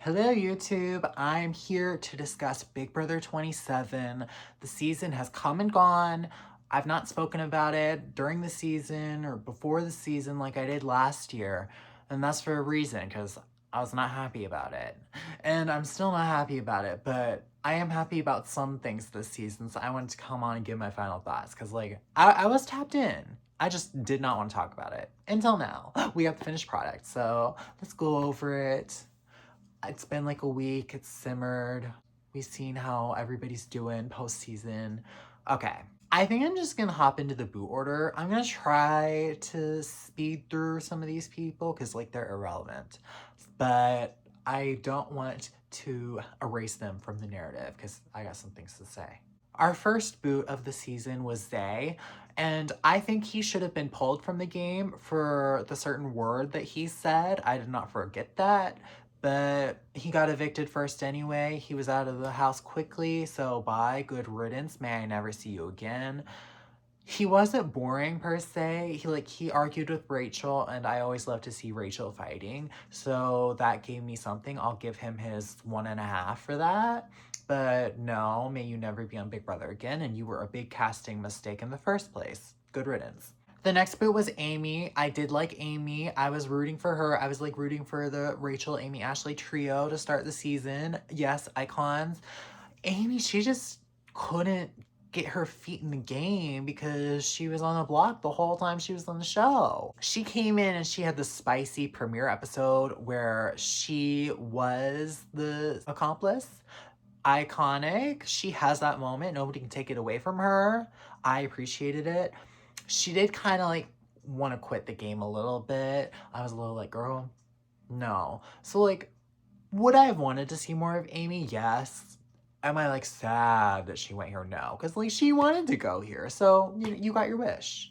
Hello YouTube, I'm here to discuss Big Brother 27. The season has come and gone. I've not spoken about it during the season or before the season like I did last year. And that's for a reason, because I was not happy about it. And I'm still not happy about it, but I am happy about some things this season, so I wanted to come on and give my final thoughts, because I was tapped in. I just did not want to talk about it until now. We have the finished product, so let's go over it. It's been like a week, it's simmered. We've seen how everybody's doing post-season. Okay, I think I'm just gonna hop into the boot order. I'm gonna try to speed through some of these people because like they're irrelevant. But I don't want to erase them from the narrative because I got some things to say. Our first boot of the season was Zay, and I think he should have been pulled from the game for the certain word that he said. I did not forget that, but he got evicted first anyway. He was out of the house quickly, so bye, good riddance, may I never see you again. He wasn't boring per se. He argued with Rachel, and I always love to see Rachel fighting. So that gave me something. I'll give him his 1.5 for that. But no, may you never be on Big Brother again, and you were a big casting mistake in the first place. Good riddance. The next boot was Amy. I did like Amy. I was rooting for her. I was like rooting for the Rachel, Amy, Ashley trio to start the season. Yes, icons. Amy, she just couldn't get her feet in the game because she was on the block the whole time she was on the show. She came in and she had the spicy premiere episode where she was the accomplice. Iconic. She has that moment. Nobody can take it away from her. I appreciated it. She did kind of like want to quit the game a little bit. I was a little like, girl, no. So like, would I have wanted to see more of Amy? Yes. Am I like sad that she went here? No, because like she wanted to go here, so you got your wish.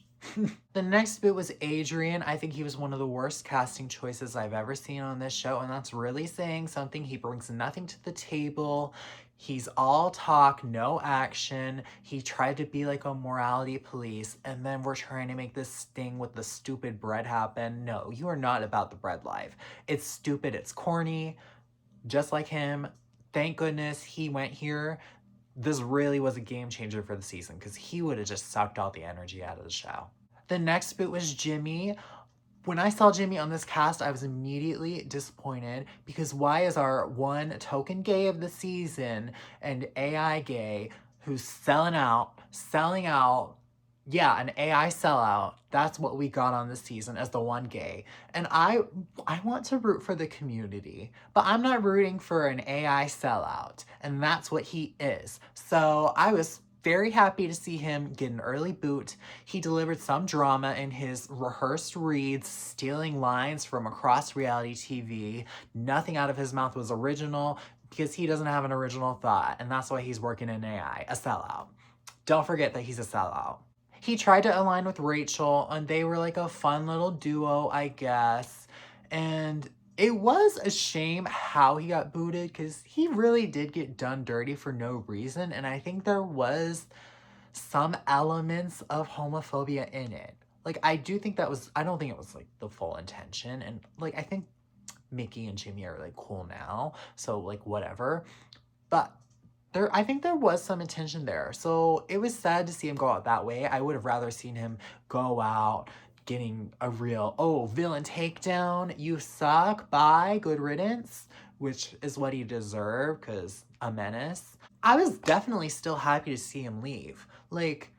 The next bit was Adrian. I think he was one of the worst casting choices I've ever seen on this show, and that's really saying something. He brings nothing to the table. He's all talk, no action. He tried to be like a morality police, and then we're trying to make this sting with the stupid bread happen. No, you are not about the bread life. It's stupid, it's corny, just like him. Thank goodness he went here. This really was a game changer for the season because he would have just sucked all the energy out of the show. The next boot was Jimmy. When I saw Jimmy on this cast, I was immediately disappointed because why is our one token gay of the season and AI gay who's selling out, yeah, an AI sellout. That's what we got on this season as the one gay. And I want to root for the community, but I'm not rooting for an AI sellout. And that's what he is. So I was very happy to see him get an early boot. He delivered some drama in his rehearsed reads, stealing lines from across reality TV. Nothing out of his mouth was original because he doesn't have an original thought. And that's why he's working in AI, a sellout. Don't forget that he's a sellout. He tried to align with Rachel, and they were like a fun little duo, I guess. And it was a shame how he got booted because he really did get done dirty for no reason. And I think there was some elements of homophobia in it. Like, I do think that was, I don't think it was like the full intention. And like, I think Mickey and Jimmy are like cool now. So like, whatever. But I think there was some intention there. So it was sad to see him go out that way. I would have rather seen him go out getting a real, oh, villain takedown, you suck, bye, good riddance, which is what he deserved because a menace. I was definitely still happy to see him leave. Like,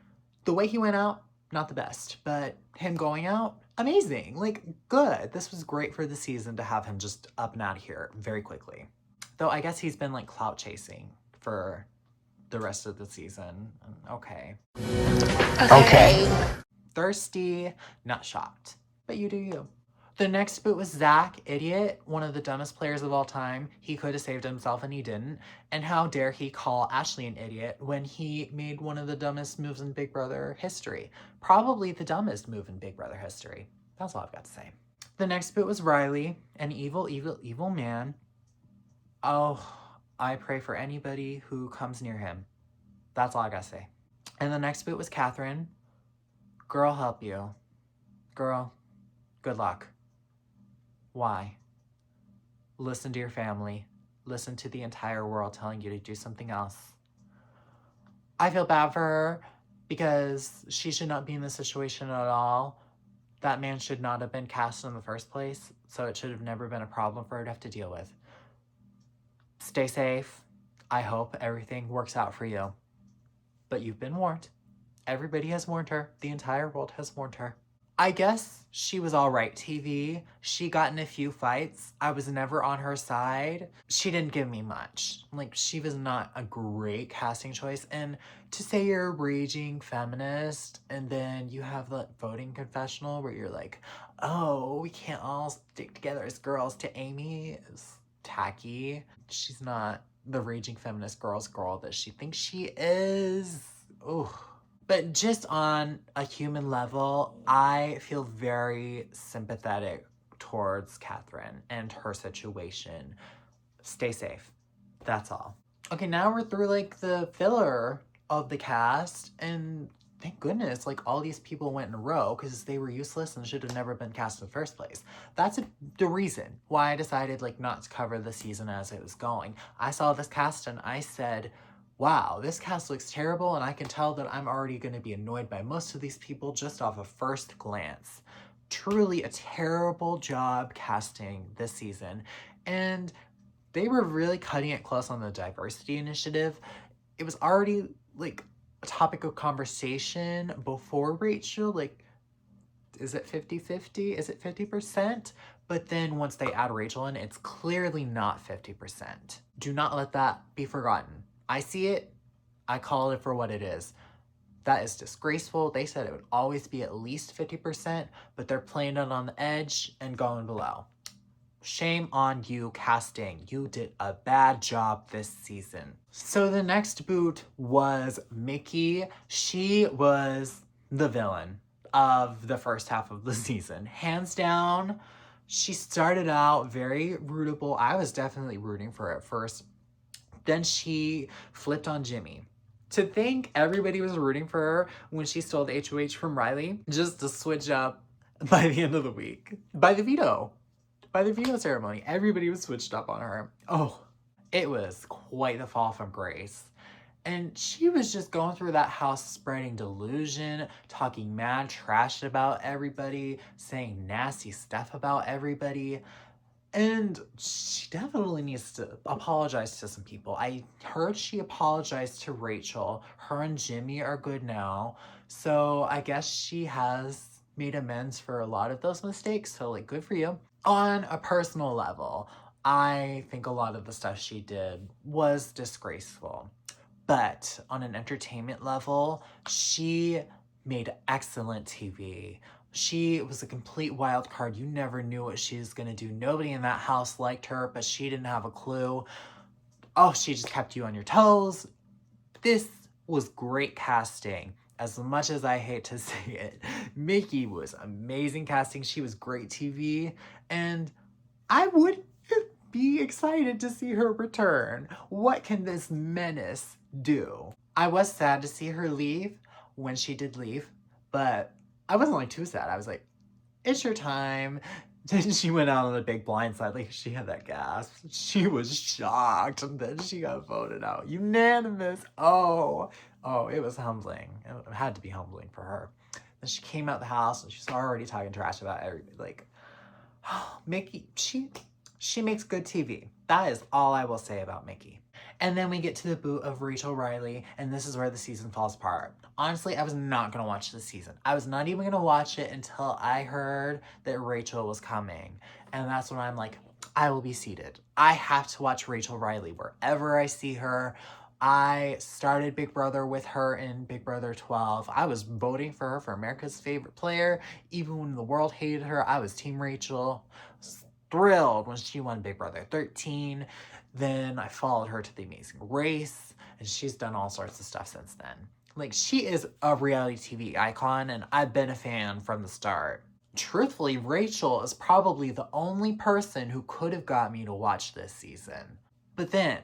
the way he went out, not the best, but him going out, amazing. Like, good. This was great for the season to have him just up and out of here very quickly. Though I guess he's been like clout chasing for the rest of the season. Okay. Okay. Thirsty, not shocked, but you do you. The next boot was Zach, idiot, one of the dumbest players of all time. He could have saved himself and he didn't. And how dare he call Ashley an idiot when he made one of the dumbest moves in Big Brother history. Probably the dumbest move in Big Brother history. That's all I've got to say. The next boot was Riley, an evil, evil, evil man. Oh, I pray for anybody who comes near him. That's all I gotta say. And the next boot was Catherine. Girl, help you. Girl, good luck. Why? Listen to your family. listen to the entire world telling you to do something else. I feel bad for her because she should not be in this situation at all. That man should not have been cast in the first place, so it should have never been a problem for her to have to deal with. Stay safe. I hope everything works out for you. But you've been warned. Everybody has warned her. The entire world has warned her. I guess she was all right TV. She got in a few fights. I was never on her side. She didn't give me much. Like, she was not a great casting choice. And to say you're a raging feminist and then you have the voting confessional where you're like, oh, we can't all stick together as girls to Amy is tacky. She's not the raging feminist girl that she thinks she is. Ooh. But just on a human level, I feel very sympathetic towards Catherine and her situation. Stay safe. That's all. Okay, now we're through like the filler of the cast, and thank goodness like all these people went in a row because they were useless and should have never been cast in the first place. That's the reason why I decided like not to cover the season as it was going. I saw this cast and I said, wow, this cast looks terrible, and I can tell that I'm already going to be annoyed by most of these people just off a first glance. Truly a terrible job casting this season, and they were really cutting it close on the diversity initiative. It was already like a topic of conversation before Rachel, like, is it 50-50? Is it 50%? But then once they add Rachel in, it's clearly not 50%. Do not let that be forgotten. I see it, I call it for what it is. That is disgraceful. They said it would always be at least 50%, but they're playing it on the edge and going below. Shame on you, casting. You did a bad job this season. So the next boot was Mickey. She was the villain of the first half of the season. Hands down, she started out very rootable. I was definitely rooting for her at first. Then she flipped on Jimmy. To think everybody was rooting for her when she stole the HOH from Riley, just to switch up by the end of the week. By the veto ceremony, everybody was switched up on her. Oh, it was quite the fall from grace. And she was just going through that house spreading delusion, talking mad trash about everybody, saying nasty stuff about everybody. And she definitely needs to apologize to some people. I heard she apologized to Rachel. Her and Jimmy are good now. So I guess she has made amends for a lot of those mistakes. So like, good for you. On a personal level, I think a lot of the stuff she did was disgraceful. But on an entertainment level, she made excellent TV. She was a complete wild card. You never knew what she was going to do. Nobody in that house liked her, but she didn't have a clue. Oh, she just kept you on your toes. This was great casting. As much as I hate to say it, Mickey was amazing casting. She was great TV. And I would be excited to see her return. What can this menace do? I was sad to see her leave when she did leave, but I wasn't like too sad. I was like, it's your time. Then she went out on a big blindside. Like, she had that gasp. She was shocked. And then she got voted out. Unanimous. Oh, it was humbling. It had to be humbling for her. Then she came out the house and she's already talking trash about everybody. Like, oh, Mickey, she makes good TV. That is all I will say about Mickey. And then we get to the boot of Rachel Riley, and this is where the season falls apart. Honestly, I was not going to watch this season. I was not even going to watch it until I heard that Rachel was coming. And that's when I'm like, I will be seated. I have to watch Rachel Riley wherever I see her. I started Big Brother with her in Big Brother 12. I was voting for her for America's favorite player. Even when the world hated her, I was Team Rachel. Thrilled when she won Big Brother 13. Then I followed her to The Amazing Race, and she's done all sorts of stuff since then. Like, she is a reality TV icon, and I've been a fan from the start. Truthfully, Rachel is probably the only person who could have got me to watch this season. But then,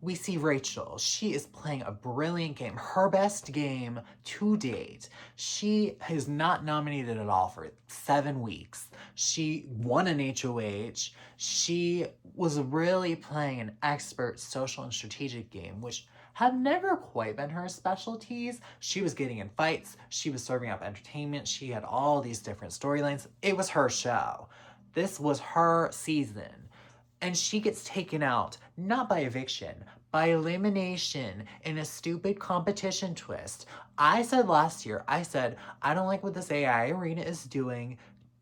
we see Rachel. She is playing a brilliant game, her best game to date. She is not nominated at all for 7 weeks. She won an HOH. She was really playing an expert social and strategic game, which had never quite been her specialties. She was getting in fights. She was serving up entertainment. She had all these different storylines. It was her show. This was her season. And she gets taken out, not by eviction, by elimination in a stupid competition twist. I said last year, I don't like what this AI arena is doing.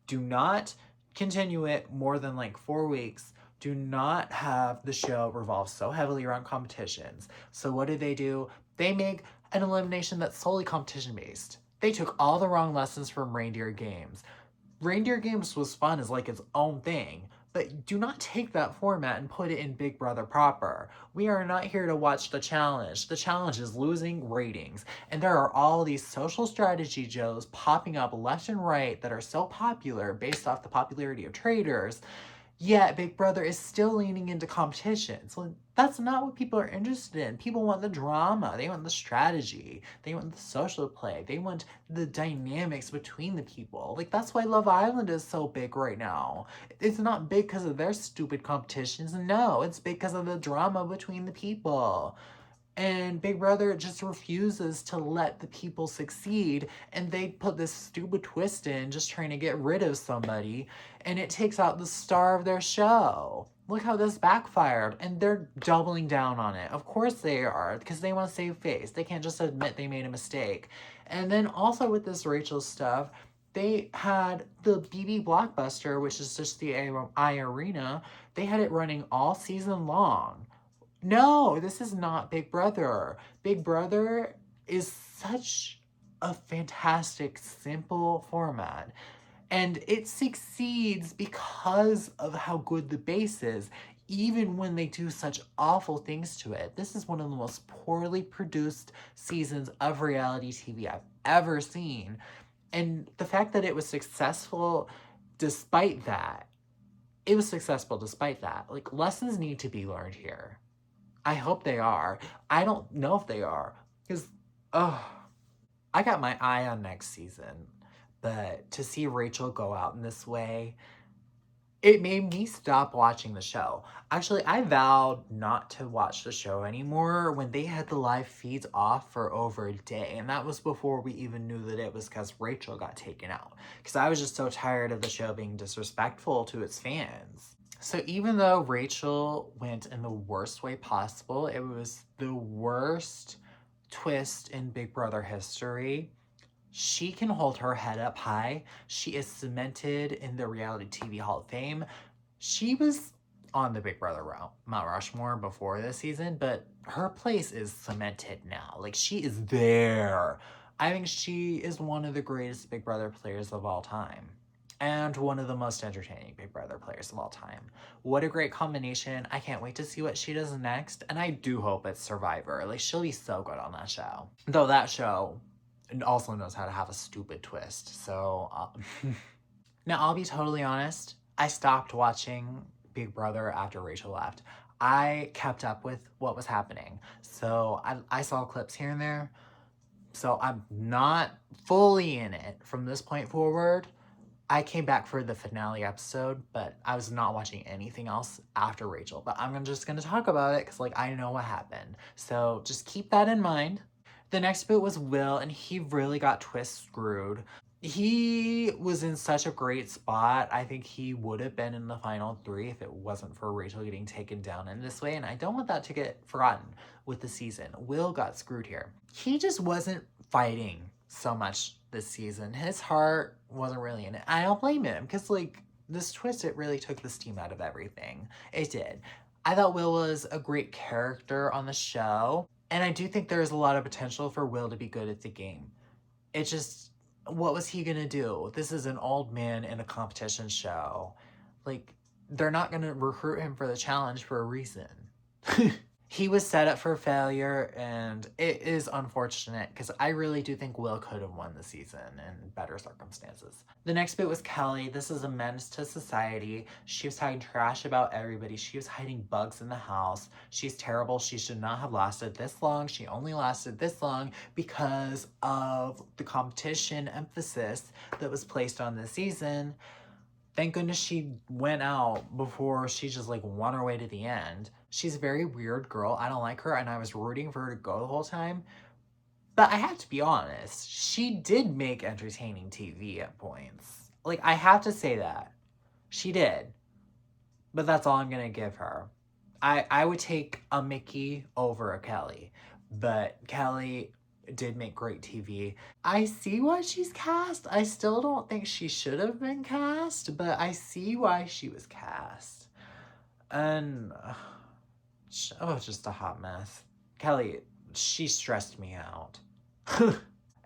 Do not continue it more than like 4 weeks. Do not have the show revolve so heavily around competitions. So what do? They make an elimination that's solely competition based. They took all the wrong lessons from Reindeer Games. Reindeer Games was fun as like its own thing, but do not take that format and put it in Big Brother proper. We are not here to watch the challenge. The challenge is losing ratings. And there are all these social strategy shows popping up left and right that are so popular based off the popularity of traders. Yet Big Brother is still leaning into competition. So that's not what people are interested in. People want the drama. They want the strategy. They want the social play. They want the dynamics between the people. Like, that's why Love Island is so big right now. It's not big because of their stupid competitions. No, it's big because of the drama between the people. And Big Brother just refuses to let the people succeed, and they put this stupid twist in just trying to get rid of somebody, and it takes out the star of their show. Look how this backfired, and they're doubling down on it. Of course they are, because they want to save face. They can't just admit they made a mistake. And then also with this Rachel stuff, they had the BB Blockbuster, which is just the I Arena, they had it running all season long. No, this is not Big Brother. Big Brother is such a fantastic, simple format. And it succeeds because of how good the base is, even when they do such awful things to it. This is one of the most poorly produced seasons of reality TV I've ever seen. And the fact that it was successful despite that, Like, lessons need to be learned here. I hope they are. I don't know if they are. Because, I got my eye on next season. But to see Rachel go out in this way, it made me stop watching the show. Actually, I vowed not to watch the show anymore when they had the live feeds off for over a day. And that was before we even knew that it was because Rachel got taken out. Because I was just so tired of the show being disrespectful to its fans. So even though Rachel went in the worst way possible, it was the worst twist in Big Brother history, she can hold her head up high. She is cemented in the reality TV Hall of Fame. She was on the Big Brother Mount Rushmore before this season, but her place is cemented now. Like, she is there. I think she is one of the greatest Big Brother players of all time. And one of the most entertaining Big Brother players of all time. What a great combination. I can't wait to see what she does next. And I do hope it's Survivor. Like, she'll be so good on that show. Though that show also knows how to have a stupid twist. So, now I'll be totally honest. I stopped watching Big Brother after Rachel left. I kept up with what was happening. So I saw clips here and there. So I'm not fully in it from this point forward. I came back for the finale episode, but I was not watching anything else after Rachel. But I'm just going to talk about it because, like, I know what happened. So just keep that in mind. The next boot was Will, and he really got twist screwed. He was in such a great spot. I think he would have been in the final 3 if it wasn't for Rachel getting taken down in this way. And I don't want that to get forgotten with the season. Will got screwed here. He just wasn't fighting so much this season. His heart wasn't really in it. I don't blame him because, like, this twist, it really took the steam out of everything. It did. I thought Will was a great character on the show. And I do think there's a lot of potential for Will to be good at the game. It just, what was he gonna do? This is an old man in a competition show. Like, they're not gonna recruit him for the challenge for a reason. He was set up for failure, and it is unfortunate because I really do think Will could have won the season in better circumstances. The next bit was Kelly. This is a menace to society. She was talking trash about everybody. She was hiding bugs in the house. She's terrible. She should not have lasted this long. She only lasted this long because of the competition emphasis that was placed on this season. Thank goodness she went out before she just like won her way to the end. She's a very weird girl. I don't like her, and I was rooting for her to go the whole time. But I have to be honest, she did make entertaining TV at points. Like, I have to say that. She did. But that's all I'm gonna give her. I would take a Mickey over a Kelly. But Kelly did make great TV. I see why she's cast. I still don't think she should have been cast, but I see why she was cast. And oh, just a hot mess. Kelly, she stressed me out.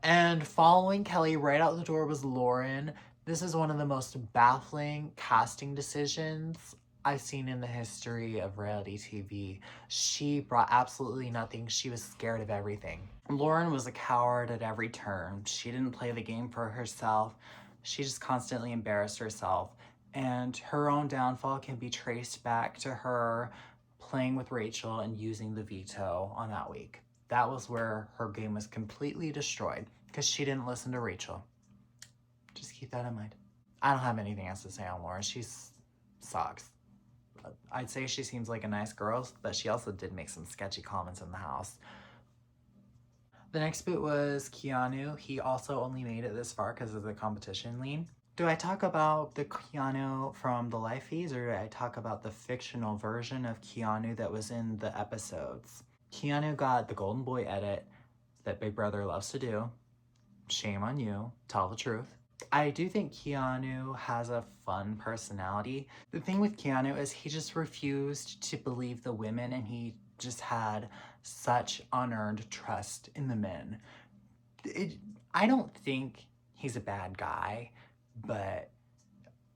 And following Kelly right out the door was Lauren. This is one of the most baffling casting decisions I've seen in the history of reality TV. She brought absolutely nothing. She was scared of everything. Lauren was a coward at every turn. She didn't play the game for herself. She just constantly embarrassed herself. And her own downfall can be traced back to her playing with Rachel and using the veto on that week. That was where her game was completely destroyed because she didn't listen to Rachel. Just keep that in mind. I don't have anything else to say on Lauren. She sucks. I'd say she seems like a nice girl, but she also did make some sketchy comments in the house. The next bit was Keanu. He also only made it this far because of the competition lean. Do I talk about the Keanu from the live feeds, or do I talk about the fictional version of Keanu that was in the episodes? Keanu got the golden boy edit that Big Brother loves to do. Shame on you. Tell the truth. I do think Keanu has a fun personality. The thing with Keanu is he just refused to believe the women, and he just had such unearned trust in the men. I don't think he's a bad guy, but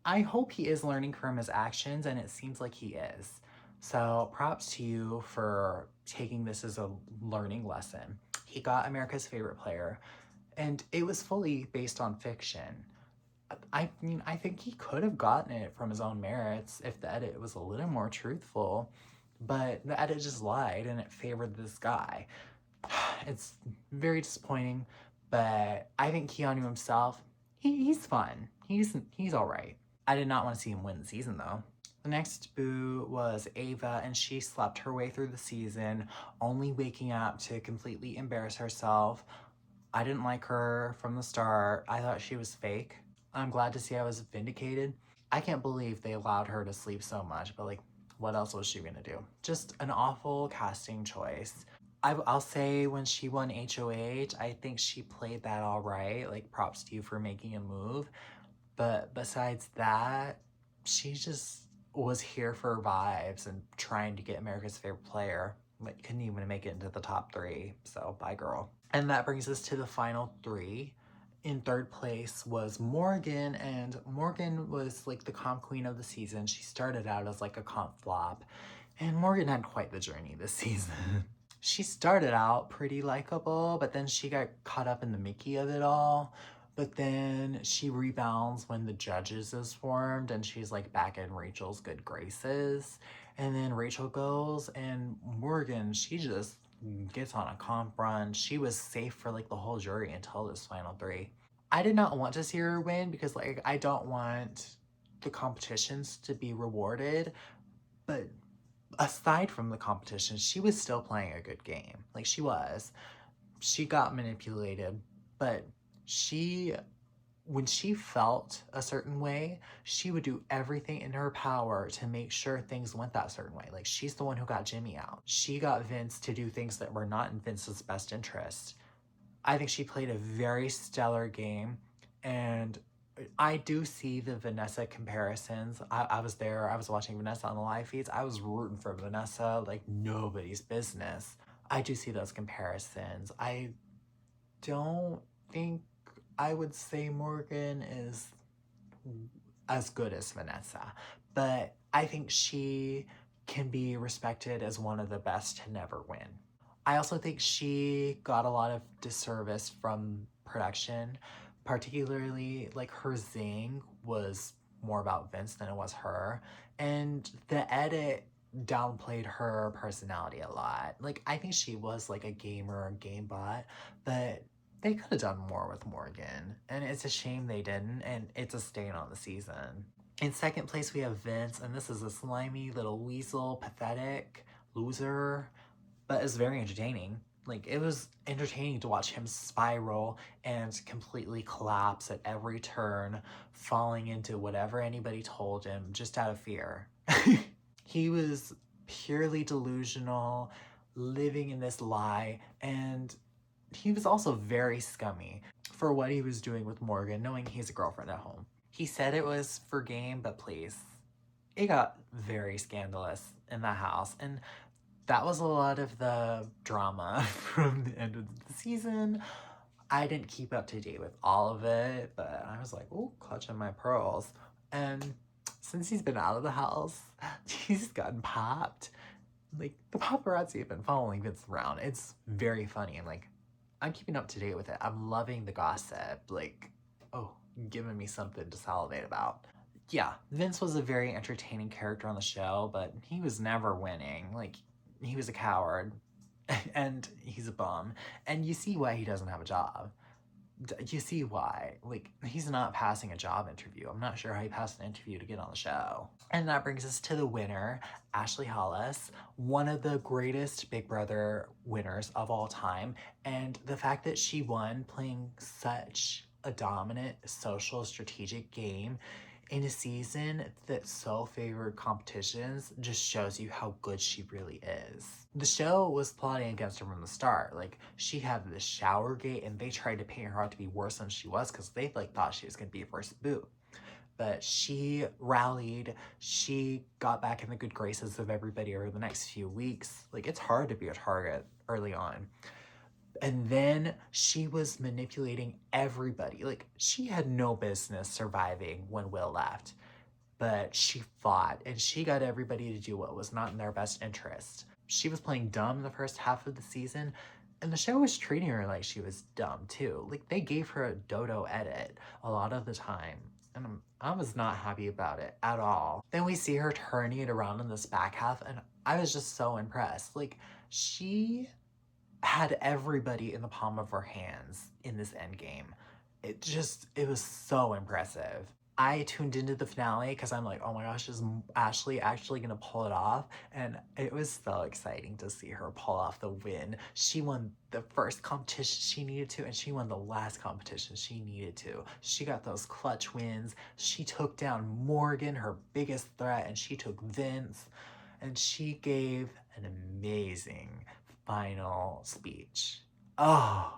I hope he is learning from his actions, and it seems like he is. So props to you for taking this as a learning lesson. He got America's Favorite Player, and it was fully based on fiction. I mean, I think he could have gotten it from his own merits if the edit was a little more truthful, but the edit just lied and it favored this guy. It's very disappointing, but I think Keanu himself, he's fun. He's all right. I did not want to see him win the season, though. The next boo was Ava, and she slept her way through the season, only waking up to completely embarrass herself. I didn't like her from the start. I thought she was fake. I'm glad to see I was vindicated. I can't believe they allowed her to sleep so much, but like, what else was she gonna do? Just an awful casting choice. I'll say when she won HOH, I think she played that all right. Like, props to you for making a move. But besides that, she just was here for vibes and trying to get America's Favorite Player. But couldn't even make it into the top 3. So, bye, girl. And that brings us to the final 3. In third place was Morgan, and Morgan was like the comp queen of the season. She started out as like a comp flop, and Morgan had quite the journey this season. She started out pretty likable, but then she got caught up in the Mickey of it all. But then she rebounds when the judges is formed, and she's like back in Rachel's good graces. And then Rachel goes, and Morgan, she just gets on a comp run. She was safe for like the whole jury until this final 3. I did not want to see her win because like I don't want the competitions to be rewarded, but aside from the competition, she was still playing a good game. Like, she was. She got manipulated, but when she felt a certain way, she would do everything in her power to make sure things went that certain way. Like, she's the one who got Jimmy out. She got Vince to do things that were not in Vince's best interest. I think she played a very stellar game, and I do see the Vanessa comparisons. I was there. I was watching Vanessa on the live feeds. I was rooting for Vanessa like nobody's business. I do see those comparisons. I don't think I would say Morgan is as good as Vanessa, but I think she can be respected as one of the best to never win. I also think she got a lot of disservice from production, particularly like her zing was more about Vince than it was her. And the edit downplayed her personality a lot. Like, I think she was like a gamer, a game bot, but they could have done more with Morgan. And it's a shame they didn't, and it's a stain on the season. In second place, we have Vince, and this is a slimy little weasel, pathetic loser, but it's very entertaining. Like, it was entertaining to watch him spiral and completely collapse at every turn, falling into whatever anybody told him just out of fear. He was purely delusional, living in this lie, and he was also very scummy for what he was doing with Morgan, knowing he has a girlfriend at home. He said it was for game, but please, it got very scandalous in the house, and that was a lot of the drama from the end of the season. I didn't keep up to date with all of it, but I was like, oh, clutching my pearls. And since he's been out of the house, he's gotten popped. Like, the paparazzi have been following Vince around. It's very funny, and like, I'm keeping up to date with it. I'm loving the gossip. Like, oh, giving me something to salivate about. Yeah, Vince was a very entertaining character on the show, but he was never winning. Like, he was a coward, and he's a bum, and you see why he doesn't have a job. You see why. Like, he's not passing a job interview. I'm not sure how he passed an interview to get on the show. And that brings us to the winner, Ashley Hollis, one of the greatest Big Brother winners of all time. And the fact that she won playing such a dominant social strategic game in a season that so favored competitions just shows you how good she really is. The show was plotting against her from the start. Like, she had the shower gate, and they tried to paint her out to be worse than she was because they like thought she was gonna be first boot. But she rallied, she got back in the good graces of everybody over the next few weeks. Like, it's hard to be a target early on. And then she was manipulating everybody. Like, she had no business surviving when Will left, but she fought and she got everybody to do what was not in their best interest. She was playing dumb the first half of the season, and the show was treating her like she was dumb too. Like, they gave her a dodo edit a lot of the time, and I was not happy about it at all. Then we see her turning it around in this back half, and I was just so impressed. Like, she had everybody in the palm of her hands in this end game. It was so impressive. I tuned into the finale because I'm like, oh my gosh, is Ashley actually gonna pull it off? And it was so exciting to see her pull off the win. She won the first competition she needed to, and she won the last competition she needed to. She got those clutch wins. She took down Morgan, her biggest threat, and she took Vince, and she gave an amazing final speech. Oh,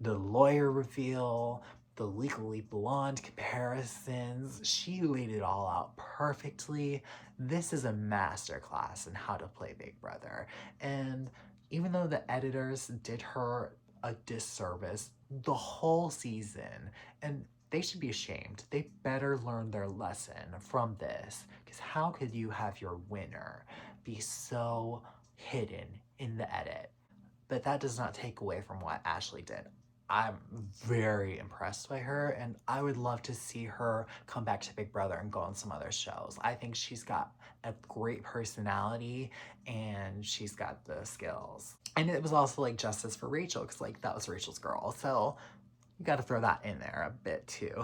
the lawyer reveal, the Legally Blonde comparisons, she laid it all out perfectly. This is a masterclass in how to play Big Brother. And even though the editors did her a disservice the whole season, and they should be ashamed. They better learn their lesson from this, because how could you have your winner be so hidden in the edit? But that does not take away from what Ashley did. I'm very impressed by her, and I would love to see her come back to Big Brother and go on some other shows. I think she's got a great personality and she's got the skills. And it was also like justice for Rachel, because like that was Rachel's girl. So you got to throw that in there a bit too.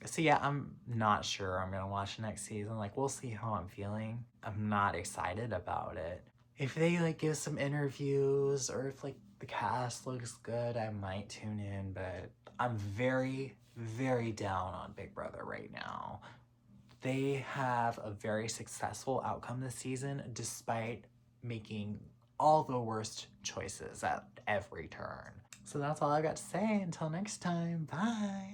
So yeah, I'm not sure I'm gonna watch next season. Like, we'll see how I'm feeling. I'm not excited about it. If they like give some interviews, or if like the cast looks good, I might tune in, but I'm very, very down on Big Brother right now. They have a very successful outcome this season, despite making all the worst choices at every turn. So that's all I got to say. Until next time, bye.